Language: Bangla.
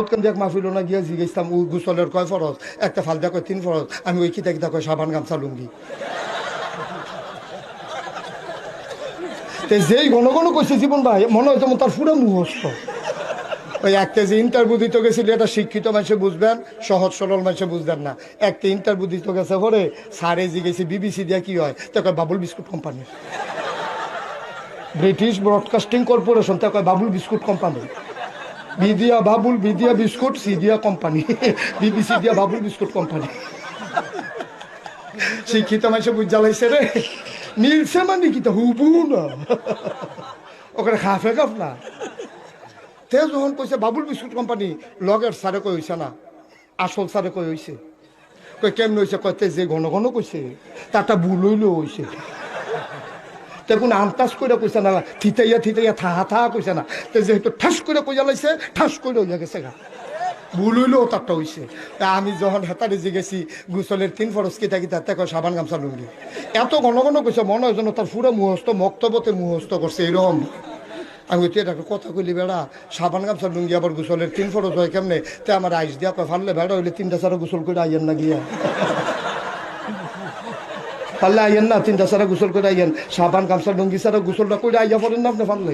কেন দেখ মাহফিল না গিয়া জিজ্ঞেসতাম ও গোসলের কয় ফরজ, একটা ফালদা কয় 3 ফরজ, আমি ওই কিতা কিতা কয় সাবান গামছা লুঙ্গি। যেই ঘন ঘন কইছে জীবন ভাই মনে হয়তো তার পুরো মুহস্ত। ওই একটা যে ইন্টারভিউ দিতে গেছিল, এটা শিক্ষিত মানুষে বুঝবেন, সহজ সরল মানুষে বুঝবেন না। একটা ইন্টারভিউ দিতে গেছে পরে স্যারে জিজ্ঞেসি বিবিসি দিয়া কি হয়, তো কয় Babul biscuit company. British broadcasting corporation, তো কয় বাবুল বিস্কুট কোম্পানি। বি দিয়া বাবুল, বি দিয়া বিস্কুট, সি দিয়া কোম্পানি, বিবিসি দিয়া বাবুল বিস্কুট কোম্পানি। শিক্ষিত মানুষে বুঝ জ্বালাইছে রে, মিলছে মানে কি তো হুবু না, ওখানে খাফে খাফ না। তে যখন কইছে বাবুল বিস্কুট কোম্পানি, লগের স্যারে কই হইছে না, আসল স্যারে কই হইছে। কই কেমন হইছে, কইতে যে ঘন ঘন কইছে তারটা ভুল হইলেও হইছে। তে কোন আন্তাজ করে কইছে না, থিতাইয়া থিতাইয়া থাহা থাহা কইছে না, তে যেহেতু ঠাস করে কই জ্বালাইছে, ঠাস করে হইয়া গেছে গা, ভুল হইলেও তারটা হইছে। তা আমি যখন হেতারে জিগেছি গোসলের 3 ফরজ কিতা কিতা, তে কয় সাবান গামছা লুঙ্গি। এত ঘন ঘন কইছে মনে হয় যেন তার পুরো মুহস্ত মক্তবতে মুহস্ত করছে এরকম। আমি তুই এটা কথা কইলি বেড়া, সাবান গামছা লুঙ্গি আবার গোসলের 3 ফরজ হয় কেমনে? তে আমার আইস দিয়া কয় ফাললে বেড়া হইলে 3টা সারা গোসল করে আইয়েন না গিয়া, পারলে আইয়েন না 3টা সারা গোসল করে আইয়েন, সাবান গামছা লুঙ্গি সারা গোসলটা করে আইয়া পড়েন না আপনি পারলে।